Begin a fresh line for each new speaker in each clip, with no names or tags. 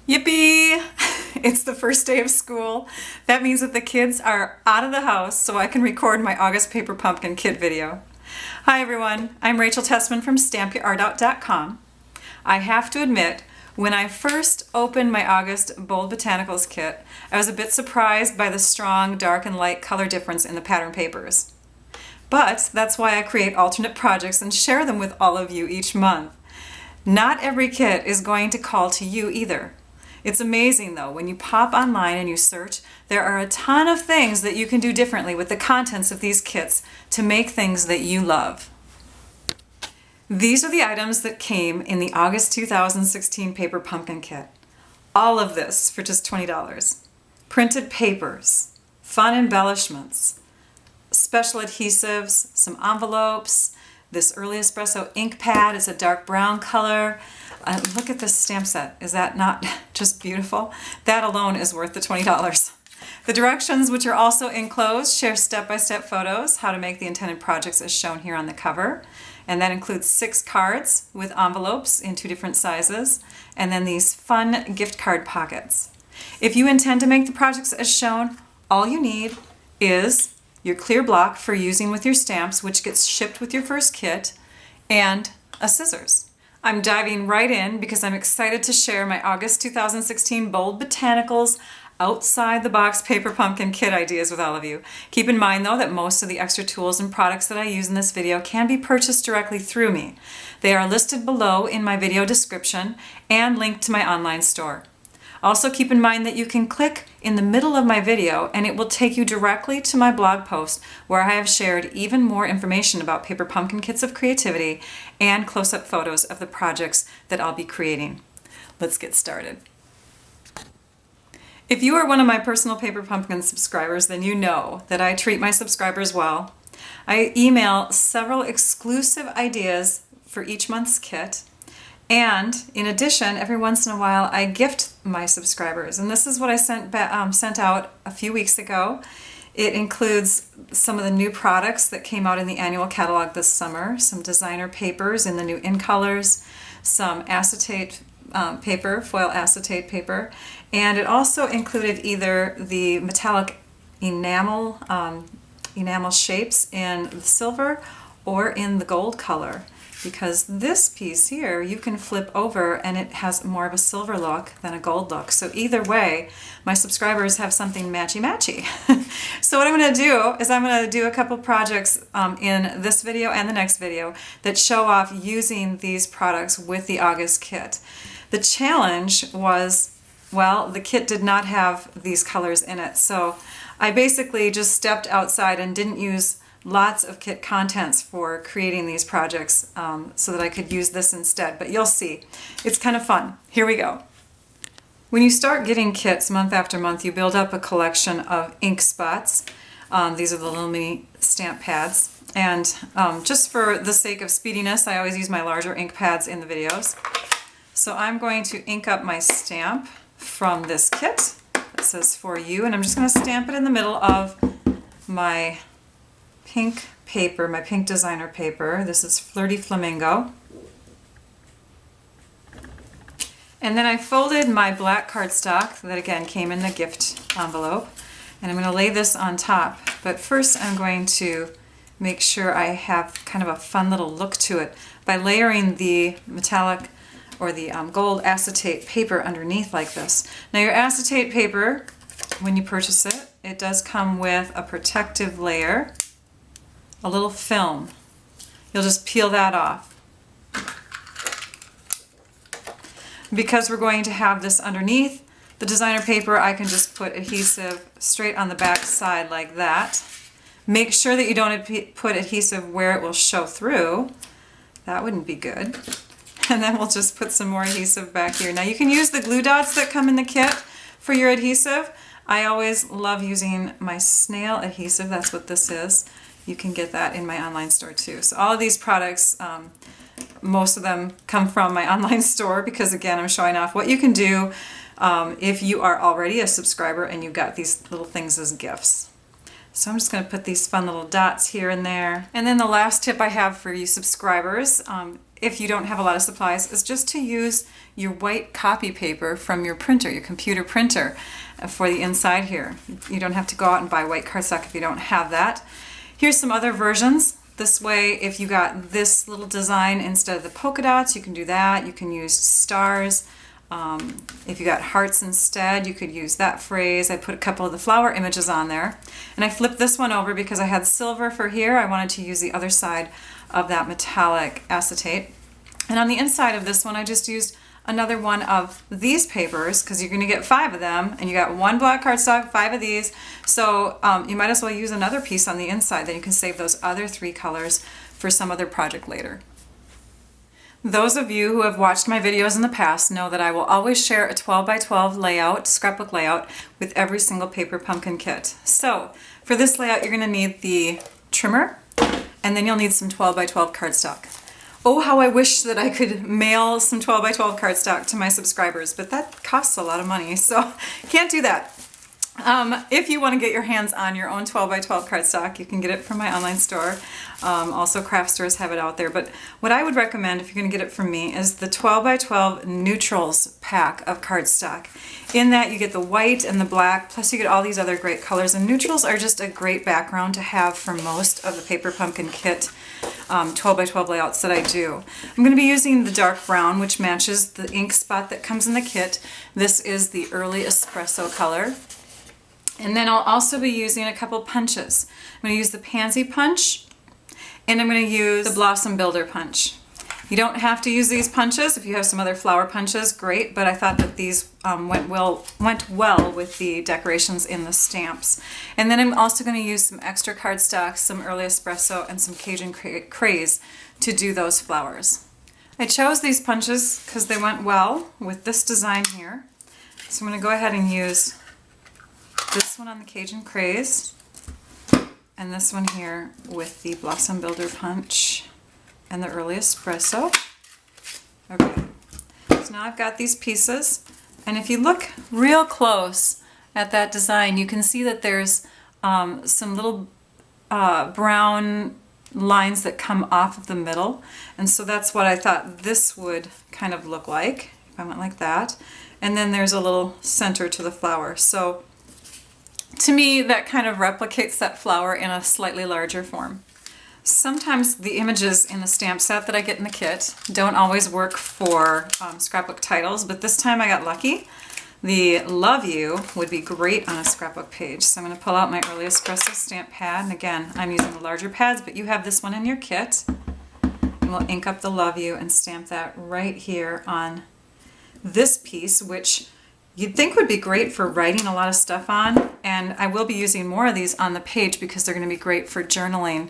Yippee! It's the first day of school. That means that the kids are out of the house so I can record my August Paper Pumpkin kit video. Hi everyone, I'm Rachel Tessman from StampYourArtOut.com. I have to admit, when I first opened my August Bold Botanicals kit, I was a bit surprised by the strong dark and light color difference in the pattern papers. But that's why I create alternate projects and share them with all of you each month. Not every kit is going to call to you either. It's amazing though, when you pop online and you search, there are a ton of things that you can do differently with the contents of these kits to make things that you love. These are the items that came in the August 2016 Paper Pumpkin Kit. All of this for just $20. Printed papers, fun embellishments, special adhesives, some envelopes, this early espresso ink pad is a dark brown color. Look at this stamp set. Is that not just beautiful? That alone is worth the $20. The directions, which are also enclosed, share step-by-step photos how to make the intended projects as shown here on the cover. And that includes 6 cards with envelopes in 2 different sizes, and then these fun gift card pockets. If you intend to make the projects as shown, all you need is your clear block for using with your stamps, which gets shipped with your first kit, and a scissors. I'm diving right in because I'm excited to share my August 2016 Bold Botanicals outside the box paper pumpkin kit ideas with all of you. Keep in mind though that most of the extra tools and products that I use in this video can be purchased directly through me. They are listed below in my video description and linked to my online store. Also keep in mind that you can click in the middle of my video and it will take you directly to my blog post where I have shared even more information about paper pumpkin kits of creativity and close-up photos of the projects that I'll be creating. Let's get started. If you are one of my personal Paper Pumpkin subscribers, then you know that I treat my subscribers well. I email several exclusive ideas for each month's kit. And in addition, every once in a while, I gift my subscribers. And this is what I sent out a few weeks ago. It includes some of the new products that came out in the annual catalog this summer, some designer papers in the new in colors, some acetate paper, foil acetate paper, and it also included either the metallic enamel shapes in the silver or in the gold color. Because this piece here you can flip over and it has more of a silver look than a gold look. So either way, my subscribers have something matchy-matchy. So what I'm going to do is I'm going to do a couple projects in this video and the next video that show off using these products with the August kit. The challenge was, well, the kit did not have these colors in it. So I basically just stepped outside and didn't use lots of kit contents for creating these projects so that I could use this instead. But you'll see, it's kind of fun. Here we go. When you start getting kits month after month, you build up a collection of ink spots. These are the little mini stamp pads. And just for the sake of speediness, I always use my larger ink pads in the videos. So I'm going to ink up my stamp from this kit that says for you, and I'm just going to stamp it in the middle of my pink paper, my pink designer paper. This is Flirty Flamingo. And then I folded my black cardstock that again came in the gift envelope, and I'm going to lay this on top. But first I'm going to make sure I have kind of a fun little look to it by layering the metallic or the gold acetate paper underneath like this. Now your acetate paper, when you purchase it, it does come with a protective layer, a little film. You'll just peel that off. Because we're going to have this underneath the designer paper, I can just put adhesive straight on the back side like that. Make sure that you don't put adhesive where it will show through. That wouldn't be good. And then we'll just put some more adhesive back here. Now you can use the glue dots that come in the kit for your adhesive. I always love using my snail adhesive. That's what this is. You can get that in my online store too. So all of these products, most of them come from my online store because again, I'm showing off what you can do if you are already a subscriber and you got these little things as gifts. So I'm just going to put these fun little dots here and there. And then the last tip I have for you subscribers if you don't have a lot of supplies, is just to use your white copy paper from your printer, your computer printer, for the inside here. You don't have to go out and buy white cardstock if you don't have that. Here's some other versions. This way, if you got this little design instead of the polka dots, you can do that. You can use stars. If you got hearts instead, you could use that phrase. I put a couple of the flower images on there. And I flipped this one over because I had silver for here. I wanted to use the other side of that metallic acetate. And on the inside of this one, I just used another one of these papers because you're going to get 5 of them. And you got 1 black cardstock, 5 of these. So you might as well use another piece on the inside. Then you can save those other 3 colors for some other project later. Those of you who have watched my videos in the past know that I will always share a 12 by 12 layout, scrapbook layout, with every single paper pumpkin kit. So for this layout, you're going to need the trimmer, and then you'll need some 12 by 12 cardstock. Oh, how I wish that I could mail some 12 by 12 cardstock to my subscribers, but that costs a lot of money, so can't do that. If you want to get your hands on your own 12 by 12 cardstock, you can get it from my online store. Also, craft stores have it out there. But what I would recommend if you're going to get it from me is the 12 by 12 neutrals pack of cardstock. In that you get the white and the black, plus you get all these other great colors. And neutrals are just a great background to have for most of the Paper Pumpkin Kit 12 by 12 layouts that I do. I'm going to be using the dark brown, which matches the ink spot that comes in the kit. This is the Early Espresso color. And then I'll also be using a couple punches. I'm going to use the Pansy Punch, and I'm going to use the Blossom Builder Punch. You don't have to use these punches. If you have some other flower punches, great, but I thought that these went well with the decorations in the stamps. And then I'm also going to use some extra cardstock, some Early Espresso, and some Cajun Craze to do those flowers. I chose these punches because they went well with this design here. So I'm going to go ahead and use this one on the Cajun Craze, and this one here with the Blossom Builder Punch and the Early Espresso. Okay, so now I've got these pieces, and if you look real close at that design, you can see that there's some little brown lines that come off of the middle, and so that's what I thought this would kind of look like if I went like that. And then there's a little center to the flower. So to me, that kind of replicates that flower in a slightly larger form. Sometimes the images in the stamp set that I get in the kit don't always work for scrapbook titles, but this time I got lucky. The Love You would be great on a scrapbook page. So I'm going to pull out my Early Espresso stamp pad, and again, I'm using the larger pads, but you have this one in your kit. And we'll ink up the Love You and stamp that right here on this piece, which you'd think would be great for writing a lot of stuff on, and I will be using more of these on the page because they're going to be great for journaling.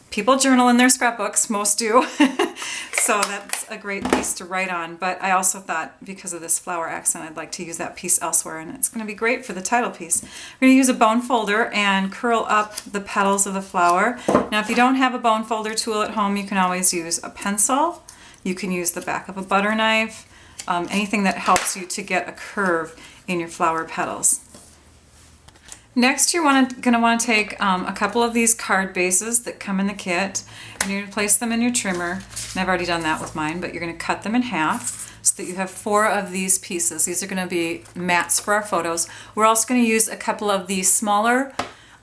People journal in their scrapbooks, most do, so that's a great piece to write on. But I also thought because of this flower accent, I'd like to use that piece elsewhere, and it's going to be great for the title piece. We're going to use a bone folder and curl up the petals of the flower. Now, if you don't have a bone folder tool at home, you can always use a pencil. You can use the back of a butter knife. Anything that helps you to get a curve in your flower petals. Next, you're going to want to take a couple of these card bases that come in the kit, and you're going to place them in your trimmer. And I've already done that with mine, but you're going to cut them in half so that you have 4 of these pieces. These are going to be mats for our photos. We're also going to use a couple of these smaller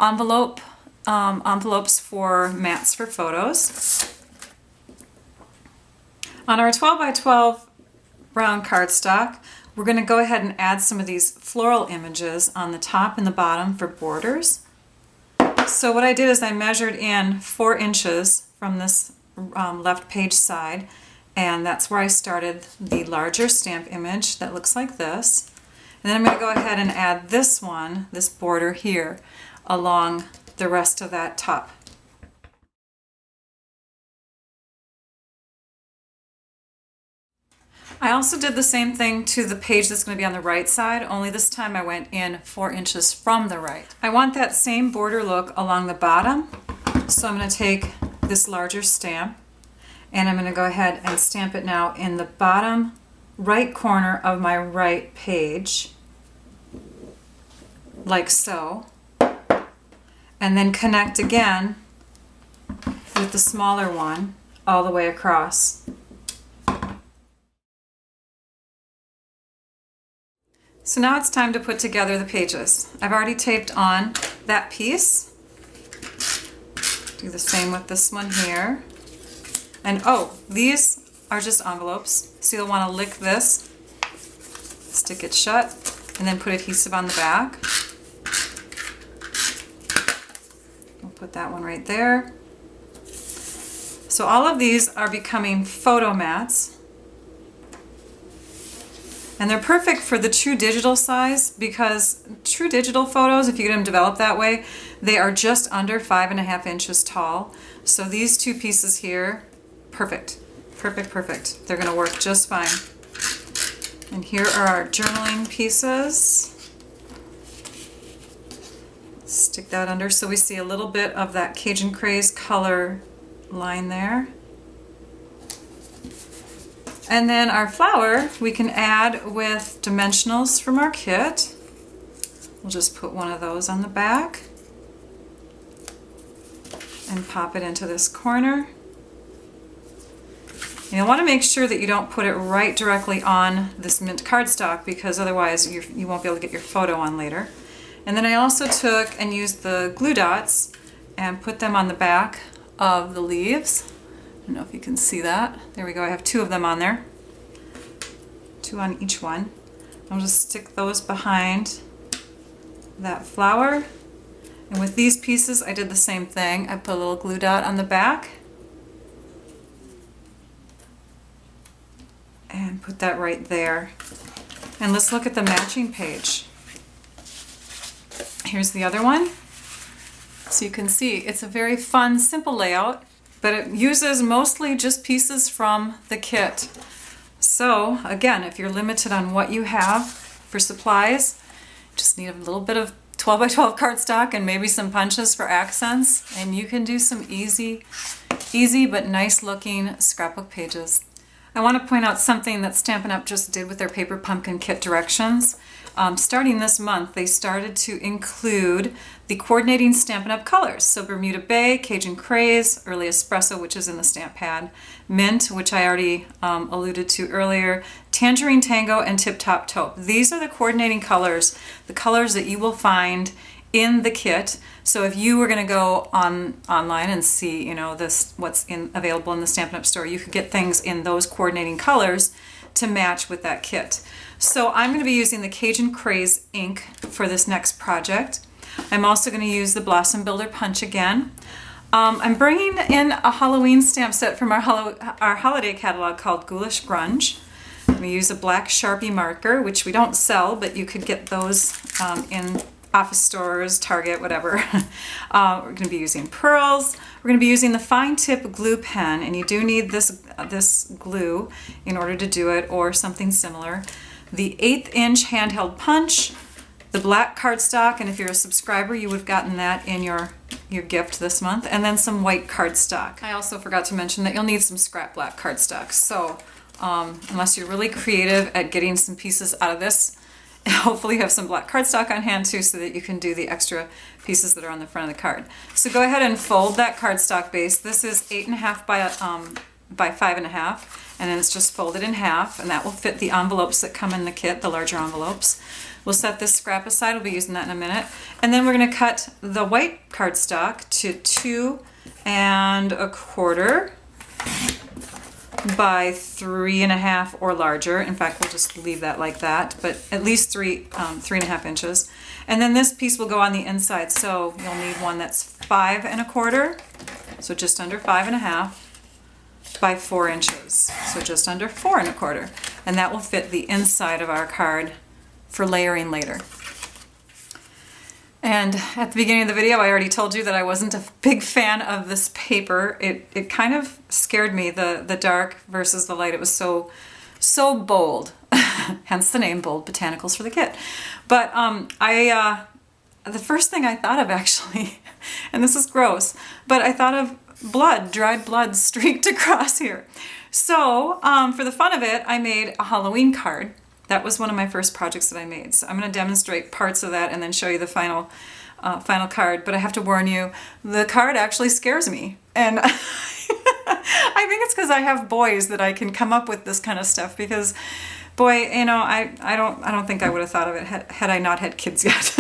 envelopes for mats for photos. On our 12 by 12 brown cardstock, we're going to go ahead and add some of these floral images on the top and the bottom for borders. So what I did is I measured in 4 inches from this left page side, and that's where I started the larger stamp image that looks like this. And then I'm going to go ahead and add this one, this border here, along the rest of that top. I also did the same thing to the page that's going to be on the right side, only this time I went in 4 inches from the right. I want that same border look along the bottom, so I'm going to take this larger stamp and I'm going to go ahead and stamp it now in the bottom right corner of my right page, like so, and then connect again with the smaller one all the way across. So now it's time to put together the pages. I've already taped on that piece. Do the same with this one here. And oh, these are just envelopes, so you'll want to lick this, stick it shut, and then put adhesive on the back. We'll put that one right there. So all of these are becoming photo mats. And they're perfect for the true digital size, because true digital photos, if you get them developed that way, they are just under 5.5 inches tall. So these two pieces here, perfect. Perfect, perfect. They're gonna work just fine. And here are our journaling pieces. Stick that under so we see a little bit of that Cajun Craze color line there. And then our flower we can add with dimensionals from our kit. We'll just put one of those on the back and pop it into this corner. And you'll want to make sure that you don't put it right directly on this mint cardstock, because otherwise you won't be able to get your photo on later. And then I also took and used the glue dots and put them on the back of the leaves. I don't know if you can see that. There we go. I have 2 of them on there. 2 on each one. I'll just stick those behind that flower. And with these pieces, I did the same thing. I put a little glue dot on the back and put that right there. And let's look at the matching page. Here's the other one. So you can see it's a very fun, simple layout, but it uses mostly just pieces from the kit. So again, if you're limited on what you have for supplies, just need a little bit of 12 by 12 cardstock and maybe some punches for accents, and you can do some easy but nice looking scrapbook pages. I want to point out something that Stampin' Up! Just did with their Paper Pumpkin Kit directions. Starting this month, they started to include the coordinating Stampin' Up! Colors. So Bermuda Bay, Cajun Craze, Early Espresso, which is in the stamp pad, Mint, which I already alluded to earlier, Tangerine Tango, and Tip Top Taupe. These are the coordinating colors, the colors that you will find in the kit. So if you were going to go online and see, you know, what's available in the Stampin' Up! Store, you could get things in those coordinating colors to match with that kit. So I'm going to be using the Cajun Craze ink for this next project. I'm also going to use the Blossom Builder Punch again. I'm bringing in a Halloween stamp set from our holiday catalog called Ghoulish Grunge. We use a black Sharpie marker, which we don't sell, but you could get those in office stores, Target, whatever. We're going to be using pearls. We're going to be using the fine tip glue pen, and you do need this glue in order to do it, or something similar. The 1/8 inch handheld punch, the black cardstock, and if you're a subscriber, you would have gotten that in your gift this month, and then some white cardstock. I also forgot to mention that you'll need some scrap black cardstock. So unless you're really creative at getting some pieces out of this, hopefully you have some black cardstock on hand too, so that you can do the extra pieces that are on the front of the card. So go ahead and fold that cardstock base. This is 8.5 by 5.5, and then it's just folded in half, and that will fit the envelopes that come in the kit, the larger envelopes. We'll set this scrap aside. We'll be using that in a minute. And then we're going to cut the white cardstock to 2 1/4 by 3.5 or larger. In fact, we'll just leave that like that, but at least 3.5 inches. And then this piece will go on the inside, so you'll need one that's 5 1/4, so just under 5.5 by 4 inches, so just under 4 1/4, and that will fit the inside of our card for layering later. And at the beginning of the video, I already told you that I wasn't a big fan of this paper. It kind of scared me, the dark versus the light. It was so bold, hence the name Bold Botanicals for the kit. But the first thing I thought of, actually, and this is gross, but I thought of blood, dried blood streaked across here. So for the fun of it, I made a Halloween card. That was one of my first projects that I made. So I'm going to demonstrate parts of that and then show you the final card. But I have to warn you, the card actually scares me. And I think it's because I have boys that I can come up with this kind of stuff because, boy, you know, I don't think I would have thought of it had I not had kids yet.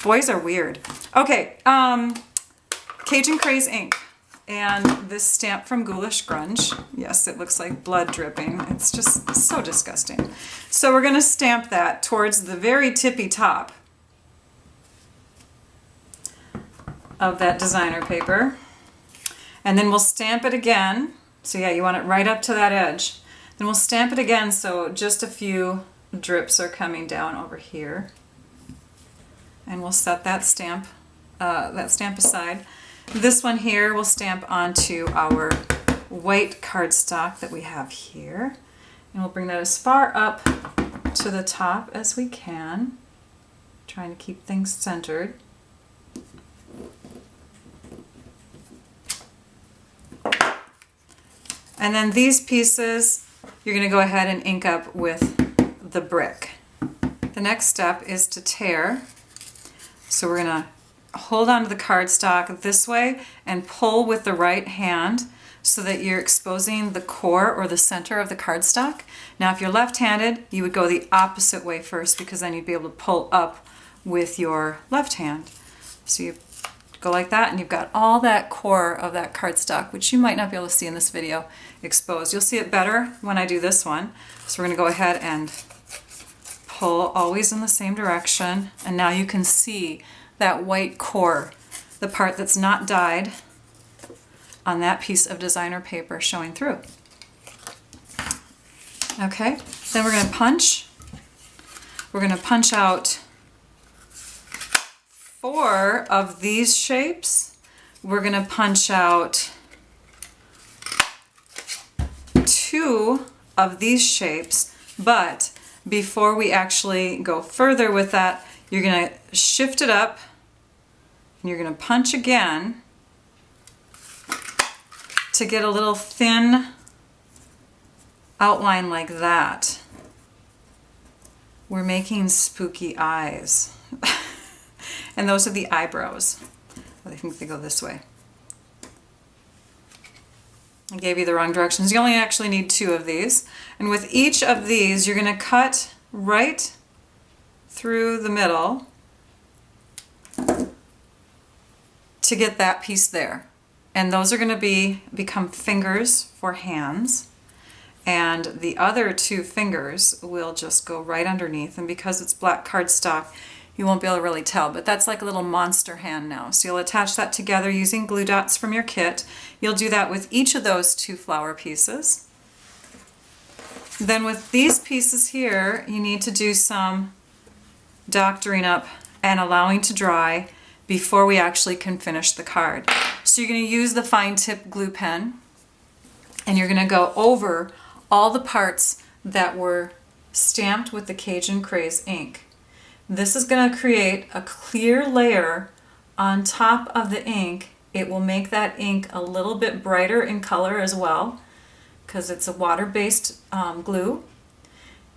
Boys are weird. Okay, Cajun Craze ink. And this stamp from Ghoulish Grunge. Yes, it looks like blood dripping. It's just so disgusting. So we're going to stamp that towards the very tippy top of that designer paper. And then we'll stamp it again. So yeah, you want it right up to that edge. Then we'll stamp it again so just a few drips are coming down over here. And we'll set that stamp aside. This one here we'll stamp onto our white cardstock that we have here. And we'll bring that as far up to the top as we can, trying to keep things centered. And then these pieces, you're going to go ahead and ink up with the brick. The next step is to tear. So we're going to hold onto the cardstock this way and pull with the right hand so that you're exposing the core or the center of the cardstock. Now if you're left-handed, you would go the opposite way first because then you'd be able to pull up with your left hand. So you go like that and you've got all that core of that cardstock, which you might not be able to see in this video, exposed. You'll see it better when I do this one. So we're going to go ahead and pull always in the same direction, and now you can see that white core, the part that's not dyed, on that piece of designer paper showing through. Okay, then we're going to punch. We're going to punch out 4 of these shapes. We're going to punch out 2 of these shapes, but before we actually go further with that, you're going to shift it up and you're going to punch again to get a little thin outline like that. We're making spooky eyes. And those are the eyebrows. I think they go this way. I gave you the wrong directions. You only actually need 2 of these. And with each of these, you're going to cut right through the middle to get that piece there. And those are going to become fingers for hands. And the other 2 fingers will just go right underneath. And because it's black cardstock, you won't be able to really tell, but that's like a little monster hand now. So you'll attach that together using glue dots from your kit. You'll do that with each of those 2 flower pieces. Then with these pieces here, you need to do some doctoring up and allowing to dry before we actually can finish the card. So you're going to use the fine tip glue pen and you're going to go over all the parts that were stamped with the Cajun Craze ink. This is going to create a clear layer on top of the ink. It will make that ink a little bit brighter in color as well because it's a water-based glue.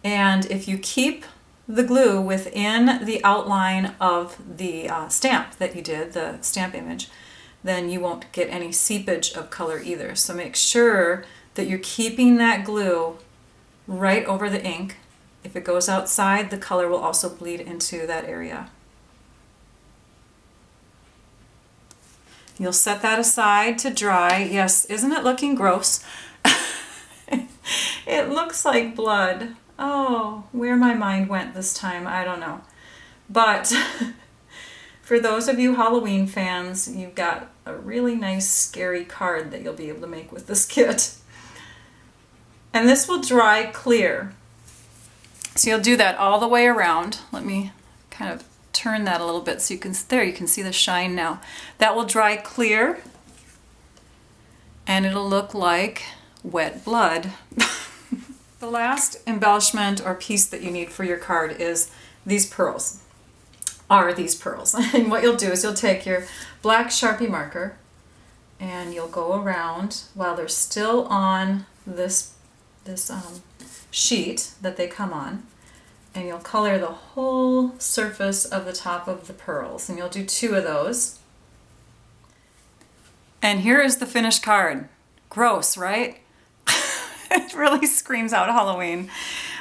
And if you keep the glue within the outline of the stamp that you did, the stamp image, then you won't get any seepage of color either. So make sure that you're keeping that glue right over the ink. If it goes outside, the color will also bleed into that area. You'll set that aside to dry. Yes, isn't it looking gross? It looks like blood. Oh, where my mind went this time, I don't know. But for those of you Halloween fans, you've got a really nice scary card that you'll be able to make with this kit. And this will dry clear. So you'll do that all the way around. Let me kind of turn that a little bit so you can, there you can see the shine now. That will dry clear and it'll look like wet blood. The last embellishment or piece that you need for your card is these pearls. And what you'll do is you'll take your black Sharpie marker and you'll go around while they're still on this sheet that they come on, and you'll color the whole surface of the top of the pearls, and you'll do 2 of those. And here is the finished card. Gross, right? It really screams out Halloween.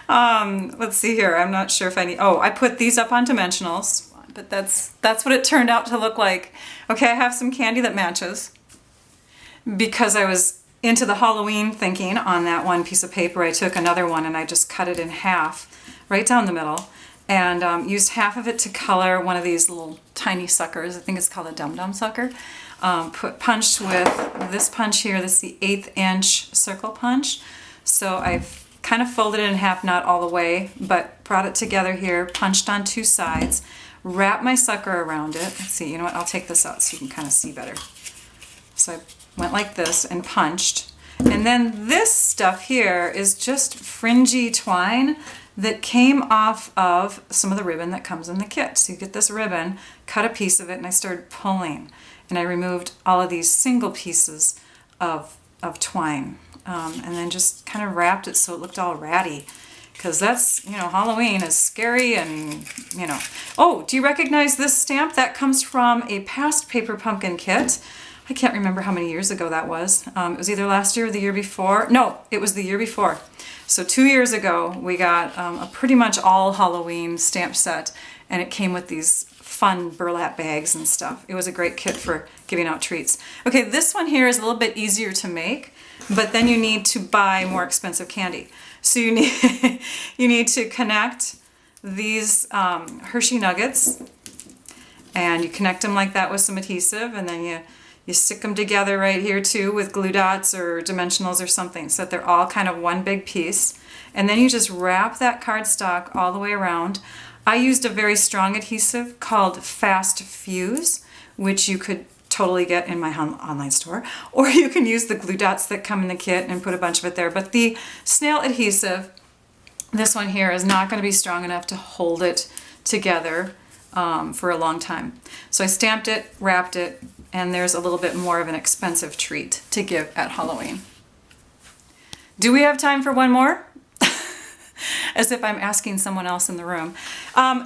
Let's see here. I'm not sure if I need... Oh, I put these up on dimensionals, but that's what it turned out to look like. Okay, I have some candy that matches because I was into the Halloween thinking on that one piece of paper. I took another one and I just cut it in half, right down the middle, and used half of it to color one of these little tiny suckers. I think it's called a dum-dum sucker. Punched with this punch here. This is the 1/8 inch circle punch. So I've kind of folded it in half, not all the way, but brought it together here, punched on 2 sides, wrapped my sucker around it. Let's see, you know what, I'll take this out so you can kind of see better. So I went like this and punched. And then this stuff here is just fringy twine that came off of some of the ribbon that comes in the kit. So you get this ribbon, cut a piece of it, and I started pulling. And I removed all of these single pieces of twine. And then just kind of wrapped it so it looked all ratty. Because that's, you know, Halloween is scary and, you know. Oh, do you recognize this stamp? That comes from a past paper pumpkin kit. I can't remember how many years ago that was. It was either last year or the year before. No, it was the year before. So 2 years ago, we got a pretty much all Halloween stamp set, and it came with these fun burlap bags and stuff. It was a great kit for giving out treats. Okay, this one here is a little bit easier to make, but then you need to buy more expensive candy. So you need, you need to connect these Hershey Nuggets, and you connect them like that with some adhesive, and then you stick them together right here too with glue dots or dimensionals or something so that they're all kind of one big piece. And then you just wrap that cardstock all the way around. I used a very strong adhesive called Fast Fuse, which you could totally get in my online store, or you can use the glue dots that come in the kit and put a bunch of it there. But the snail adhesive, this one here, is not going to be strong enough to hold it together for a long time. So I stamped it, wrapped it, and there's a little bit more of an expensive treat to give at Halloween. Do we have time for one more? As if I'm asking someone else in the room.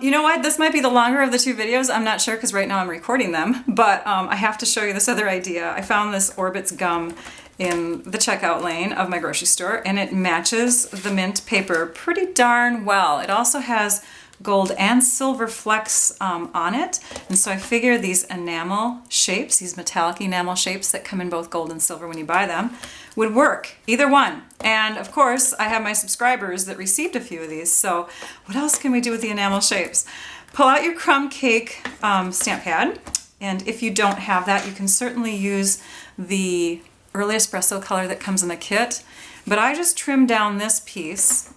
You know what? This might be the longer of the 2 videos. I'm not sure because right now I'm recording them, but I have to show you this other idea. I found this Orbit's gum in the checkout lane of my grocery store, and it matches the mint paper pretty darn well. It also has gold and silver flecks on it, and so I figure these enamel shapes, these metallic enamel shapes that come in both gold and silver when you buy them, would work, either one. And of course I have my subscribers that received a few of these, so what else can we do with the enamel shapes? Pull out your crumb cake stamp pad, and if you don't have that, you can certainly use the early espresso color that comes in the kit, but I just trimmed down this piece.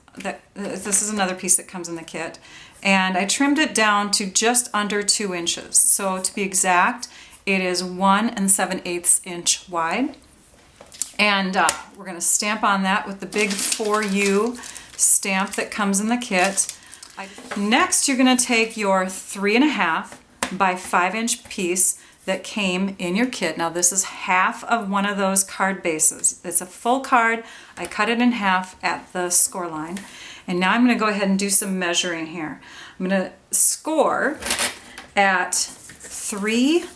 This is another piece that comes in the kit, and I trimmed it down to just under 2 inches. So to be exact, it is 1 7/8 inch wide. And we're going to stamp on that with the big 4U stamp that comes in the kit. Next, you're going to take your 3.5 by 5 inch piece that came in your kit. Now this is half of one of those card bases. It's a full card. I cut it in half at the score line. And now I'm going to go ahead and do some measuring here. I'm going to score at 3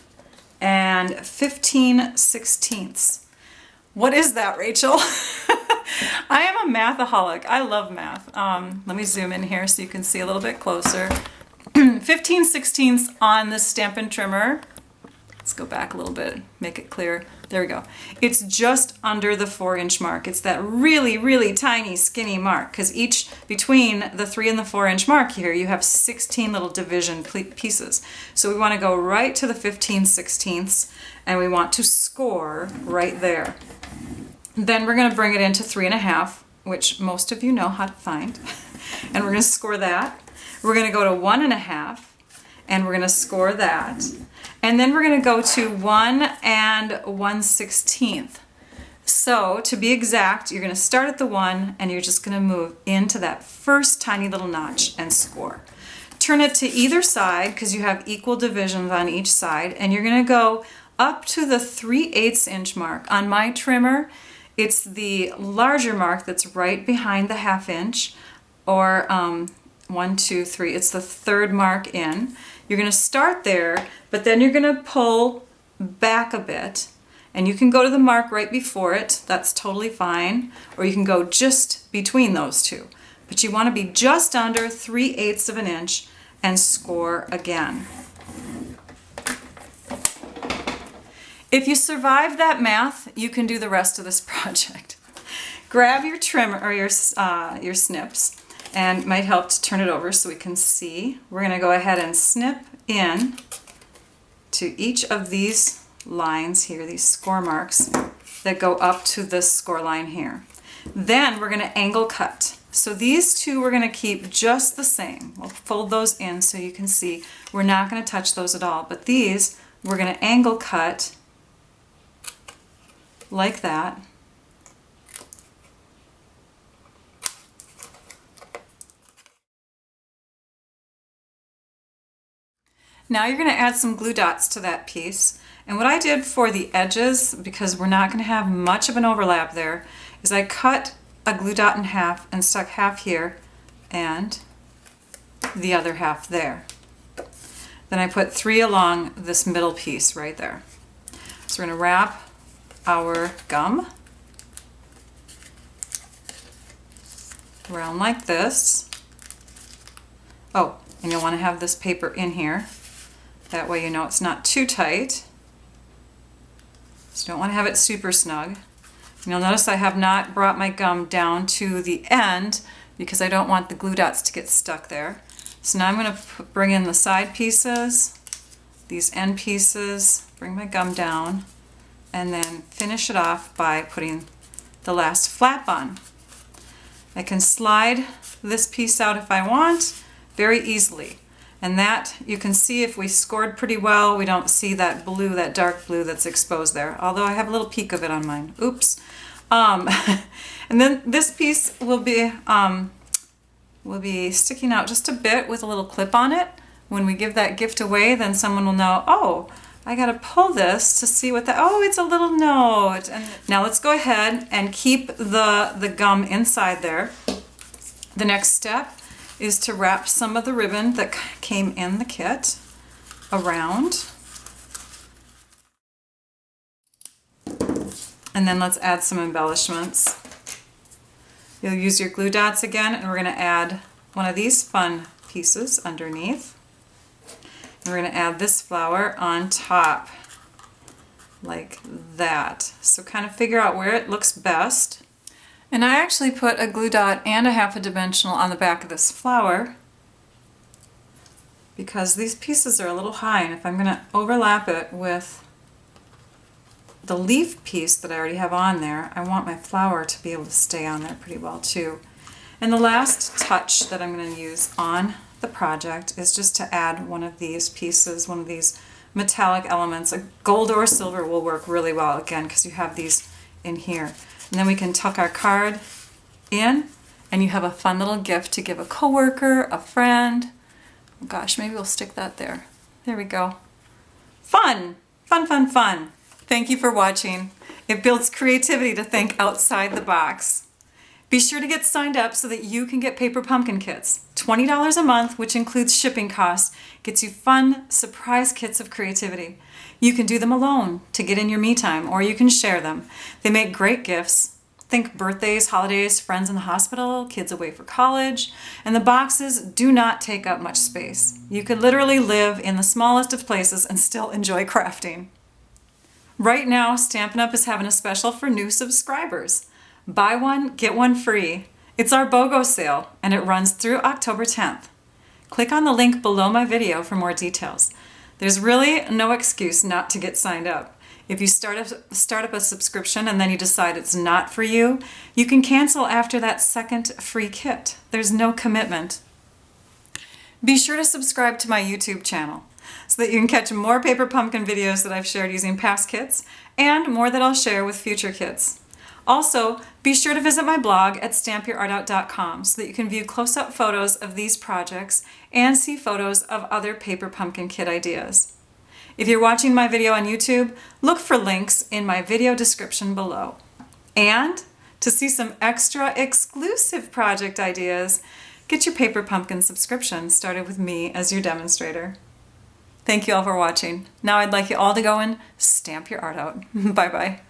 15/16. What is that, Rachel? I am a mathaholic. I love math. Let me zoom in here so you can see a little bit closer. 15/16 on the Stampin' Trimmer. Let's go back a little bit, make it clear. There we go. It's just under the 4 inch mark. It's that really, really tiny, skinny mark, because each, between the 3 and the 4 inch mark here, you have 16 little division pieces. So we want to go right to the 15/16, and we want to score right there. Then we're going to bring it into 3.5, which most of you know how to find. And we're going to score that. We're going to go to 1.5, and we're going to score that. And then we're going to go to 1 1/16. So to be exact, you're going to start at the 1, and you're just going to move into that first tiny little notch and score. Turn it to either side because you have equal divisions on each side, and you're going to go up to the 3/8 inch mark. On my trimmer, it's the larger mark that's right behind the 1/2 inch, or 1, 2, 3. It's the third mark in. You're going to start there, but then you're going to pull back a bit, And you can go to the mark right before it, that's totally fine, or you can go just between those two. But you want to be just under 3/8 of an inch and score again. If you survive that math, you can do the rest of this project. Grab your trimmer or your snips, and it might help to turn it over so we can see. We're going to go ahead and snip in to each of these lines here, these score marks that go up to this score line here. Then we're going to angle cut. So these two we're going to keep just the same. We'll fold those in so you can see we're not going to touch those at all. But these we're going to angle cut like that. Now you're going to add some glue dots to that piece. And what I did for the edges, because we're not going to have much of an overlap there, is I cut a glue dot in half and stuck half here and the other half there. Then I put 3 along this middle piece right there. So we're going to wrap our gum around like this. Oh, and you'll want to have this paper in here. That way you know it's not too tight. So you don't want to have it super snug. And you'll notice I have not brought my gum down to the end because I don't want the glue dots to get stuck there. So now I'm going to bring in the side pieces, these end pieces, bring my gum down, and then finish it off by putting the last flap on. I can slide this piece out if I want very easily. And that, you can see if we scored pretty well, we don't see that blue, that dark blue that's exposed there. Although I have a little peek of it on mine. Oops. And then this piece will be sticking out just a bit with a little clip on it. When we give that gift away, then someone will know, oh, I gotta pull this to see what oh, it's a little note. And now let's go ahead and keep the gum inside there. The next step is to wrap some of the ribbon that came in the kit around. And then let's add some embellishments. You'll use your glue dots again, and we're going to add one of these fun pieces underneath. And we're going to add this flower on top, like that. So kind of figure out where it looks best. And I actually put a glue dot and a half a dimensional on the back of this flower because these pieces are a little high, and if I'm going to overlap it with the leaf piece that I already have on there, I want my flower to be able to stay on there pretty well too. And the last touch that I'm going to use on the project is just to add one of these pieces, one of these metallic elements. A gold or silver will work really well, again, because you have these in here. And then we can tuck our card in, and you have a fun little gift to give a coworker, a friend. Oh gosh, maybe we'll stick that there. There we go. Fun! Fun, fun, fun! Thank you for watching. It builds creativity to think outside the box. Be sure to get signed up so that you can get paper pumpkin kits. $20 a month, which includes shipping costs, gets you fun surprise kits of creativity. You can do them alone to get in your me time, or you can share them. They make great gifts. Think birthdays, holidays, friends in the hospital, kids away for college, and the boxes do not take up much space. You could literally live in the smallest of places and still enjoy crafting. Right now, Stampin' Up! Is having a special for new subscribers. Buy one, get one free. It's our BOGO sale, and it runs through October 10th. Click on the link below my video for more details. There's really no excuse not to get signed up. If you start up a subscription and then you decide it's not for you, you can cancel after that second free kit. There's no commitment. Be sure to subscribe to my YouTube channel so that you can catch more paper pumpkin videos that I've shared using past kits and more that I'll share with future kits. Also, be sure to visit my blog at stampyourartout.com so that you can view close-up photos of these projects and see photos of other paper pumpkin kit ideas. If you're watching my video on YouTube, look for links in my video description below. And to see some extra exclusive project ideas, get your paper pumpkin subscription started with me as your demonstrator. Thank you all for watching. Now I'd like you all to go and stamp your art out. Bye-bye.